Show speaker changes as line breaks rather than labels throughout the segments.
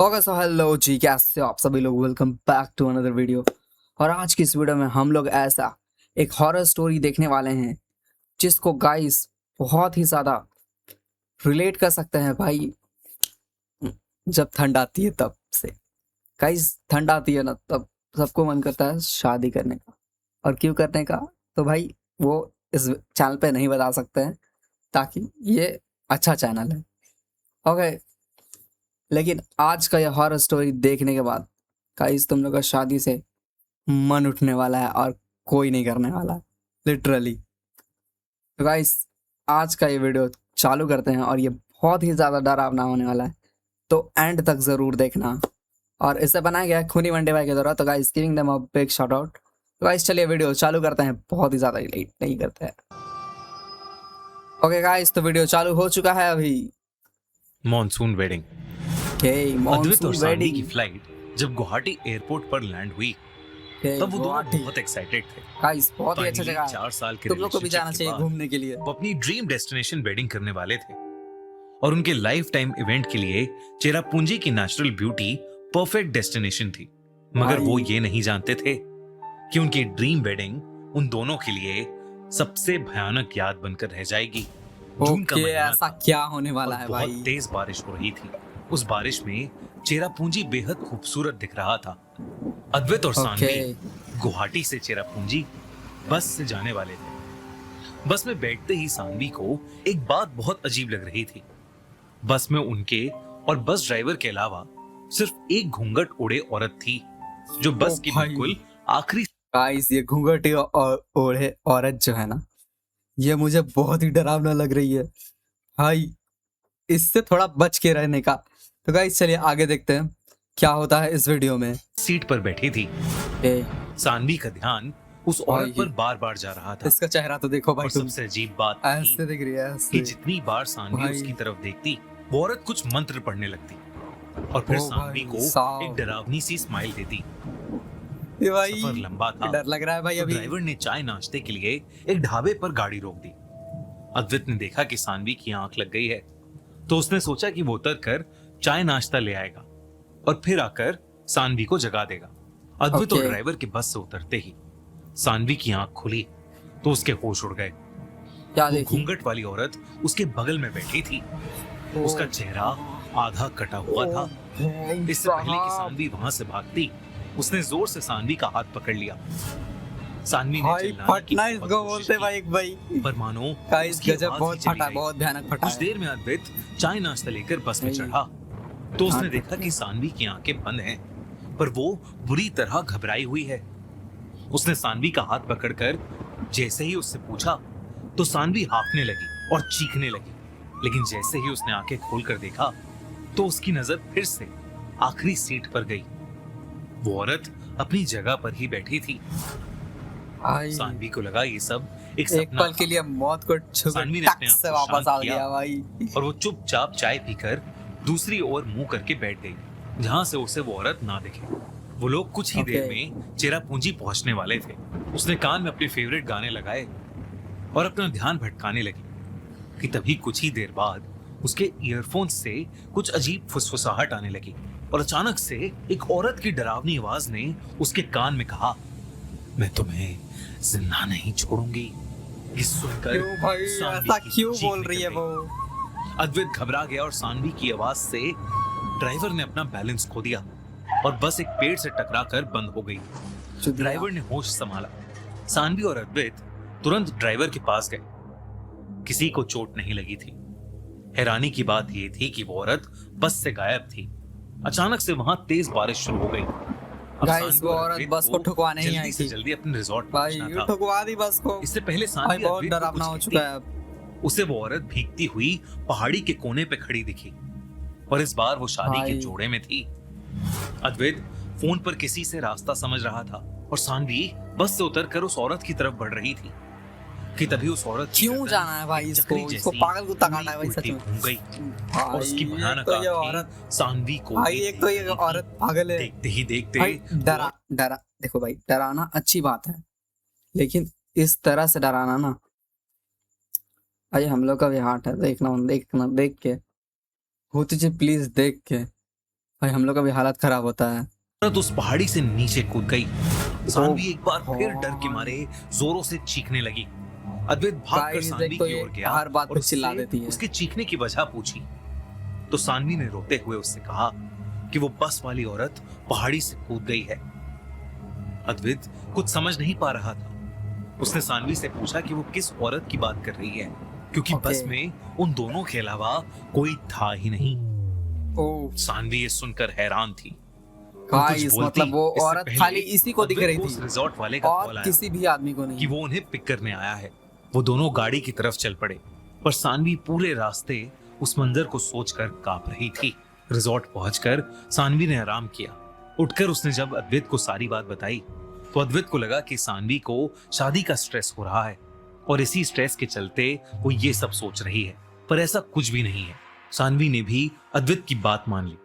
Okay so hello जी, कैसे हो आप सभी लोग। Welcome back to another video. और आज की इस वीडियो में हम लोग ऐसा एक हॉरर स्टोरी देखने वाले हैं जिसको गाइस बहुत ही ज़्यादा रिलेट कर सकते हैं भाई। जब ठंड आती है तब से गाइस, ठंड आती है ना तब सबको मन करता है शादी करने का। और क्यों करने का तो भाई वो इस चैनल पे नहीं बता सकते हैं, ताकि ये अच्छा चैनल है। ओके, लेकिन आज का यह हॉरर स्टोरी देखने के बाद गाइस तुम लोग का शादी से मन उठने वाला है और कोई नहीं करने वाला है, लिटरली। तो गाइस आज का ये वीडियो चालू करते हैं और ये बहुत ही ज़्यादा डरावना होने वाला है, तो एंड तक ज़रूर देखना। और इसे बनाया गया है खूनी वनडे भाई के द्वारा, तो guys giving them a big shout out. तो गाइस चलिए वीडियो चालू करते हैं, बहुत ही ज़्यादा लेट नहीं करते हैं। ओके गाइस, तो वीडियो चालू हो चुका है अभी।
Monsoon wedding.
ओके,
अद्वैत
मॉनसून
और सानवी
वेडिंग।
की फ्लाइट जब गुवाहाटी एयरपोर्ट पर लैंड हुई तब वो दोनों बहुत एक्साइटेड थे।
गाइस बहुत ही अच्छा
Finally,
जगह है,
4 साल के
तुम लोग को भी
रिलेशनशिप
जाना
के
चाहिए
बाद
घूमने के लिए।
वो अपनी ड्रीम डेस्टिनेशन वेडिंग करने वाले थे और उनके लाइफ टाइम इवेंट के लिए चेरापूंजी की नेचुरल ब्यूटी परफेक्ट डेस्टिनेशन थी। मगर वो ये नहीं जानते थे कि उनकी ड्रीम वेडिंग उन दोनों के लिए सबसे भयानक याद बनकर रह जाएगी। जून का
ओके,
महीना
ऐसा
था
क्या होने वाला
और
है
बहुत
भाई।
तेज बारिश हो रही थी। उस बारिश में चेरापूंजी बेहद खूबसूरत दिख रहा था। अद्वैत और सानवी गुवाहाटी से चेरापूंजी बस से जाने वाले थे। बस में बैठते ही सानवी को एक बात बहुत अजीब लग रही थी। बस में उनके और बस ड्राइवर के अलावा सिर्फ एक घूंघट ओढ़े औरत थी जो बस की बिल्कुल आखिरी।
गाइस ये घूंघटी और ओढ़े औरत जो है ना, ये मुझे बहुत ही डरावना लग रही है भाई। इससे थोड़ा बच के रहने का। तो गाइस चलिए आगे देखते हैं क्या होता है इस वीडियो में।
सीट पर बैठी थी। सानवी का ध्यान उस औरत पर बार बार जा रहा था।
इसका चेहरा तो देखो भाई,
और
तुम
सबसे अजीब बात
ऐसे दिख रही है
कि जितनी बार सानवी उसकी तरफ देखती वो औरत कुछ मंत्र पढ़ने लगती और फिर सानवी को एक डरावनी सी स्माइल देती। सफर लंबा था,
डर लग रहा है भाई। अभी
ड्राइवर ने चाय नाश्ते के लिए एक ढाबे पर गाड़ी रोक दी। अद्वैत ने देखा कि सानवी की आंख लग गई है, तो उसने सोचा कि वो उतर कर चाय नाश्ता ले आएगा और फिर आकर सानवी को जगा देगा। अद्वैत और ड्राइवर के बस से उतरते ही सानवी की आंख खुली तो उसके होश उड़ गए। वो घूंघट वाली औरत उसके बगल में बैठी थी। उसका चेहरा आधा कटा हुआ था। इससे पहले कि सानवी वहां से भागती, उसने जोर से सानवी का हाथ पकड़ लिया। सानवी ने
फटना इसको बोलते भाई,
पर मानो
गजब, बहुत फटा, बहुत भयानक फटा।
कुछ देर में अद्वैत चाय नाश्ता लेकर बस में चढ़ा तो उसने देखा कि सानवी की आंखें बंद हैं, पर वो बुरी तरह घबराई हुई है। उसने सानवी का हाथ पकड़कर जैसे ही उससे पूछा तो सानवी हांफने लगी और चीखने लगी। लेकिन जैसे ही उसने आंखें खोलकर देखा तो उसकी नजर फिर से आखिरी सीट पर गई। वो औरत अपनी जगह पर ही बैठी थी। सानवी को लगा ये सब एक
पल के लिए मौत को
सानवी ने अपने आप से वापस आ गया भाई। और वो चुपचाप चाय पीकर दूसरी ओर मुंह करके बैठ गई, जहां से उसे वो औरत ना दिखे। वो लोग कुछ ही देर में चेरापूंजी पहुंचने वाले थे। उसने कान में अपने फेवरेट गाने लगाए और अपना ध्यान भटकाने लगी कि तभी कुछ ही देर बाद उसके ईयरफोन्स से कुछ अजीब फुसफुसाहट आने लगी और अचानक से एक औरत की डरावनी आवाज ने उसके कान में कहा, मैं तुम्हें जिंदा नहीं छोड़ूंगी। ये सुनकर
ऐसा क्यों बोल रही है वो?
अद्वैत घबरा गया और सानवी की आवाज से ड्राइवर ने अपना बैलेंस खो दिया और बस एक पेड़ से टकराकर बंद हो गई। ड्राइवर ने होश संभाला। सानवी और अद्वैत तुरंत ड्राइवर के पास गए। किसी को चोट नहीं लगी थी। हैरानी की बात यह थी कि वो औरत बस से गायब थी। अचानक से वहां तेज बारिश शुरू हो गई।
गाइस वो औरत बस को ठुकवाने ही आई थी।
जल्दी अपने रिजॉर्ट
भाई, ठुकवा दी बस को।
इससे पहले सानवी
बहुत डरावना हो चुका है अब।
उसे वो औरत भीगती हुई पहाड़ी के कोने पे खड़ी दिखी और इस बार वो शादी के जोड़े में थी। अद्वैत फोन पर किसी से रास्ता समझ रहा था और सानवी बस से उतरकर उस औरत की तरफ बढ़ रही थी कि तभी उस औरत
क्यों जाना है भाई इसको पागल कुत्ता काटा है भाई, सच में
घूम गई और उसकी भयानक आंखें सानवी को
भाई। एक तो ये औरत पागल है।
देखते ही देखते
डरा देखो भाई, डराना अच्छी बात है, लेकिन इस तरह से डराना ना भाई, हम लोग का भी हार्ट है। देखना देख के होती जी, प्लीज देख के भाई हम लोग का भी हालत खराब होता है।
औरत उस पहाड़ी से नीचे कूद गई। सानवी एक बार फिर
हाँ।
डर के मारे जोरों से चीखने लगी। अद्वैत भागकर
Guys,
सानवी
एक तो
की
ये
ओर गया
हर बात
और
पे चिल्ला
उससे
देती है।
उसके चीखने की वजह पूछी तो सानवी ने रोते हुए उससे कहा कि वो बस वाली औरत पहाड़ी से कूद गई है। अद्वैत कुछ समझ नहीं पा रहा था। उसने सानवी से पूछा कि वो किस औरत की बात कर रही है, क्योंकि
Okay.
बस में उन दोनों के अलावा कोई था ही नहीं।
ओह
सानवी ये सुनकर हैरान थी। वो कुछ
गाइस,
बोलती,
मतलब वो
इससे
औरत
पहले
खाली इसी को दिख
अद्वैत
रही
को उस
थी
रिजॉर्ट वाले का
और
कॉल आया
किसी भी आदमी को
कि
नहीं।
वो उन्हें पिक करने आया है। वो दोनों गाड़ी की तरफ चल पड़े, पर सानवी पूरे रास्ते उस मंजर को सोचकर कांप रही थी। रिजॉर्ट पहुंचकर सानवी ने आराम किया। उठकर उसने जब अद्वैत को सारी बात बताई तो अद्वैत को लगा कि सानवी को शादी का स्ट्रेस हो रहा है और इसी स्ट्रेस के चलते वो ये सब सोच रही है, पर ऐसा कुछ भी नहीं है। सानवी ने भी अद्वैत की बात मान ली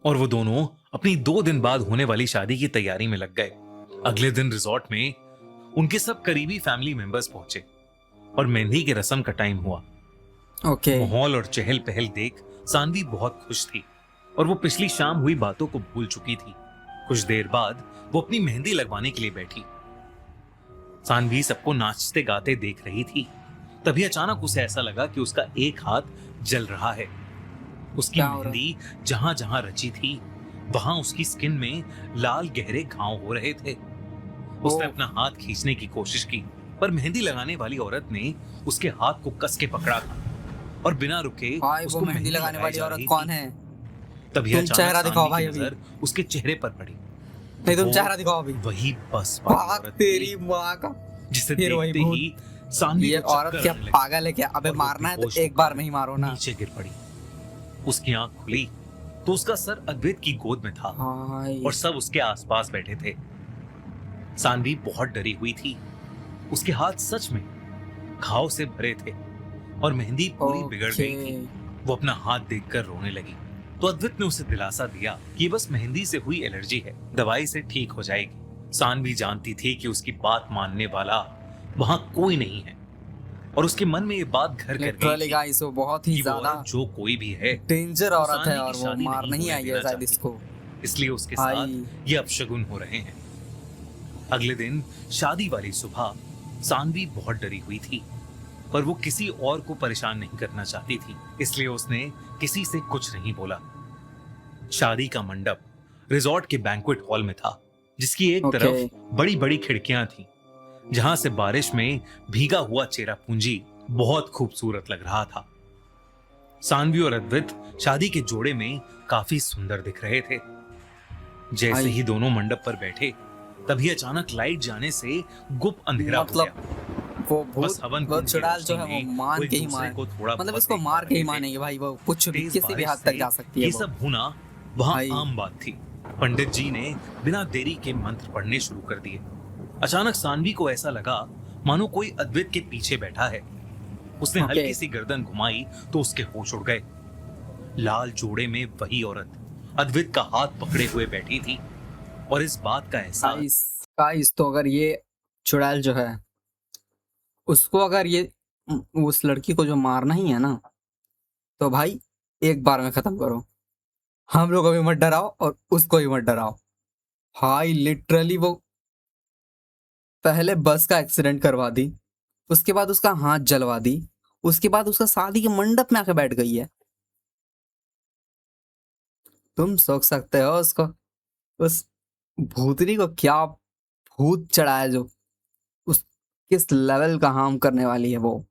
और वो दोनों अपनी 2 दिन बाद होने वाली शादी की तैयारी में लग गए। अगले दिन रिजॉर्ट में उनके सब करीबी फैमिली मेंबर्स पहुंचे और मेहंदी की रस्म का टाइम हुआ।
ओके
माहौल और चहल पहल देख सानवी बहुत खुश थी और वो पिछली शाम हुई बातों को भूल चुकी थी। कुछ देर बाद वो अपनी मेहंदी लगवाने के लिए बैठी। सानवी सबको नाचते गाते देख रही थी। तभी अचानक उसे ऐसा लगा कि उसका एक हाथ जल रहा है। उसकी
क्या हो रहा है?
मेहंदी जहां जहां रची थी वहां उसकी स्किन में लाल गहरे घाव हो रहे थे। उसने
ओह।
अपना हाथ खींचने की कोशिश की, पर मेहंदी लगाने वाली औरत ने उसके हाथ को कस के पकड़ा था और बिना रुके
भाई वो
उसको
मेहंदी लगाने
लगाई
वाली
जा
औरत
रही
कौन
थी।
है?
तभी
तुम
अचानक
चेहरा
सानवी
दिखाओ
की
भाई अभी।
नजर उसके चेहरे पर पड़ी।
नहीं तुम
वो
चेहरा दिखाओ अभी।
वही बस वाली
भाग
औरत
तेरी
थी,
माँ का।
जिसे
फिर वही
देखते
भूत।
ही सानवी
ये
को
औरत
चक्कर
क्या
आने लगे
पागल है क्या? अबे
और वो
मारना है तो
बेहोश
एक बार
होकर
में ही मारो ना।
नीचे गिर पड़ी। उसकी आंख खुली तो उसका सर अद्वैत की गोद में था
भाई
और सब उसके आसपास बैठे थे। सानवी बहुत डरी हुई थी। उसके हाथ सच में घाव से भरे थे और मेहंदी पूरी बिगड़ गई थी। वो अपना हाथ देखकर रोने लगी तो अद्वैत ने उसे दिलासा दिया कि ये बस मेहंदी से हुई एलर्जी है, दवाई से ठीक हो जाएगी। सानवी जानती थी कि उसकी बात मानने वाला वहां कोई नहीं है और उसके मन में ये बात घर कर
लिटरली
गई थी
गाइस वो बहुत ही
कि वो
ज्यादा
औरत जो कोई भी है
डेंजर
वो
औरत है
सानवी
और
की
वो
शादी
मार
नहीं
नहीं
होने
आई है
देना
शायद
चाहती।
इसको।
इसलिए उसके
भाई।
साथ ये अपशगुन हो रहे हैं। अगले दिन शादी वाली सुबह सानवी बहुत डरी हुई थी, पर वो किसी और को परेशान नहीं करना चाहती थी, इसलिए उसने किसी से कुछ नहीं बोला। शादी का मंडप रिजॉर्ट के बैंक्वेट हॉल में था, जिसकी एक
Okay.
तरफ बड़ी बड़ी खिड़कियां थी, जहां से बारिश में भीगा हुआ चेरापूंजी बहुत खूबसूरत लग रहा था। सानवी और अद्वैत शादी के जोड़े में काफी सुंदर दिख रहे थे। जैसे
आई।
ही दोनों मंडप पर बैठे तभी अचानक लाइट जाने से गुप्त अंधेरा हो
मतलब
गया।
वो
बस
भूत
हवन
वो
कुंड की
चुड़ैल जो है
रोशनी
वो
में
मान
वो
के
एक
ही
दूसरे
मार
को थोड़ा
मतलब
बहुत
इसको
देख
मार
पा
के ही
रहे थे।
मानेंगे भाई। वो कुछ भी
तेज
किसी भी
बारिश
हद तक
से
जा सकती है
ये
वो।
सब होना वहां
भाई।
आम बात थी। पंडित जी ने बिना देरी के मंत्र पढ़ने शुरू कर दिए। अचानक सानवी को ऐसा लगा मानो कोई अद्वैत के पीछे बैठा है। उसने
Okay.
हल्की सी गर्दन घुमाई तो उसके होश उड़ गए। लाल जोड़े में वही औरत अद्वैत का हाथ पकड़े हुए बैठी थी और इस बात का एहसास
गाइस तो अगर ये चुड़ैल जो है उसको अगर ये उस लड़की को जो मारना ही है ना तो भाई एक बार में खत्म करो। हम लोग अभी मत डराओ और उसको भी मत डराओ। भाई लिटरली वो पहले बस का एक्सीडेंट करवा दी, उसके बाद उसका हाथ जलवा दी, उसके बाद उसका शादी के मंडप में आके बैठ गई है। तुम सोच सकते हो उसको उस भूतनी को क्या भूत चढ़ा है जो उस किस लेवल का हार्म करने वाली है वो,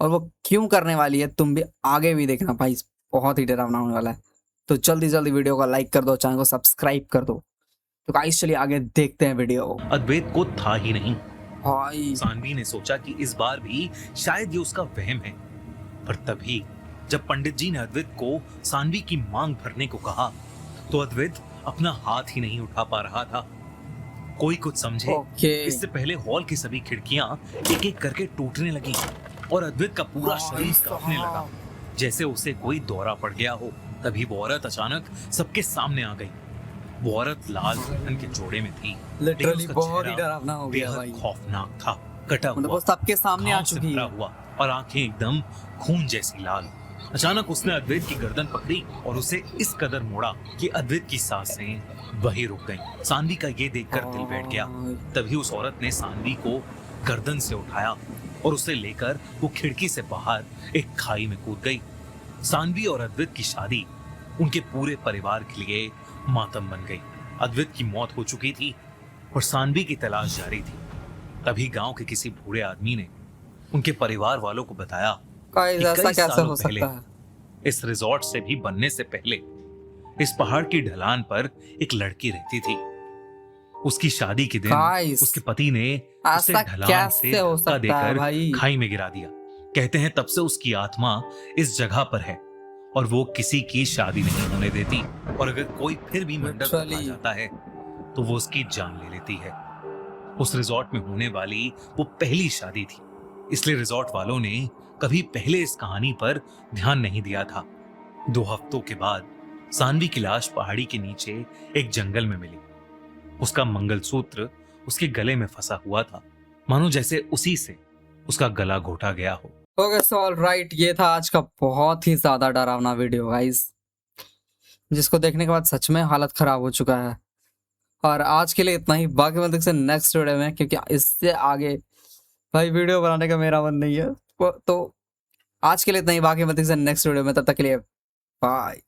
और वो क्यों करने वाली है तुम भी आगे भी देखना भाई। बहुत ही डरावना होने वाला है। तो जल्दी जल्दी वीडियो को लाइक कर दो, चैनल को सब्सक्राइब कर दो। तो गाइस चलिए आगे देखते हैं वीडियो।
अद्वैत को था ही नहीं।
भाई
सानवी ने सोचा कि इस बार भी शायद ये उसका वहम है, पर तभी जब पंडित जी ने अद्वैत को सानवी की मांग भरने को कहा तो अद्वैत अपना हाथ ही नहीं उठा पा रहा था। कोई कुछ समझे
ओके
इससे पहले हॉल की सभी खिड़कियां एक एक करके टूटने लगी और अद्वैत का पूरा शरीर कांपने लगा, जैसे उसे कोई दौरा पड़ गया हो। तभी वो औरत अचानक सबके सामने आ गई। वो औरत लाल दुल्हन के जोड़े में थी, लेकिन
लिटरली
उसका
बहुत ही
चेहरा
डरावना हो गया
बेहद
भाई।
खौफनाक था। कटा
मतलब
हुआ,
वो सबके सामने आ
घाव से
चुकी
भरा
है।
हुआ और आंखें एकदम खून जैसी लाल। अचानक उसने अद्वैत की गर्दन पकड़ी और उसे इस कदर मोड़ा कि अद्वैत की सांसें वहीं रुक गईं। सानवी का ये देखकर दिल बैठ गया। तभी उस औरत ने सानवी को गर्दन से उठाया और उसे लेकर वो खिड़की से बाहर एक खाई में कूद गई। सानवी और अद्वैत की शादी उनके पूरे परिवार के लिए मातम बन गई। अद्वैत की मौत हो चुकी थी और सानवी की तलाश जारी थी। तभी गांव के किसी बूढ़े आदमी ने उनके परिवार वालों को बताया
गाइस
कि
ऐसा
कई
कैसे
सालों
हो
पहले
सकता है?
इस रिजॉर्ट से भी बनने से पहले इस पहाड़ की ढलान पर एक लड़की रहती थी। उसकी शादी के दिन
गाइस
उसके पति ने उसे
ऐसा
ढलान से
कैसे हो
धक्का
सकता है
देकर
भाई?
खाई में गिरा दिया। कहते हैं तब से उसकी आत्मा इस जगह पर है और वो किसी की शादी नहीं होने देती, और अगर कोई फिर भी मंडप तक आ
Literally.
जाता है तो वो उसकी जान ले लेती है। उस रिजॉर्ट में होने वाली वो पहली शादी थी, इसलिए रिजॉर्ट वालों ने कभी पहले इस कहानी पर ध्यान नहीं दिया था। 2 हफ्तों के बाद सानवी की लाश पहाड़ी के नीचे एक जंगल में मिली। उसका मंगलसूत्र उसके गले में फंसा हुआ था, मानो जैसे उसी से उसका गला घोटा गया हो।
ओके सो ऑल राइट, ये था आज का बहुत ही ज्यादा डरावना वीडियो गाइस, जिसको देखने के बाद सच में हालत खराब हो चुका है। और आज के लिए इतना ही, बाकी मिलते हैं नेक्स्ट वीडियो में, क्योंकि इससे आगे भाई वीडियो बनाने का मेरा मन नहीं है। तो आज के लिए इतना ही, बाकी मिलते हैं नेक्स्ट वीडियो में, तब तक के लिए बाय।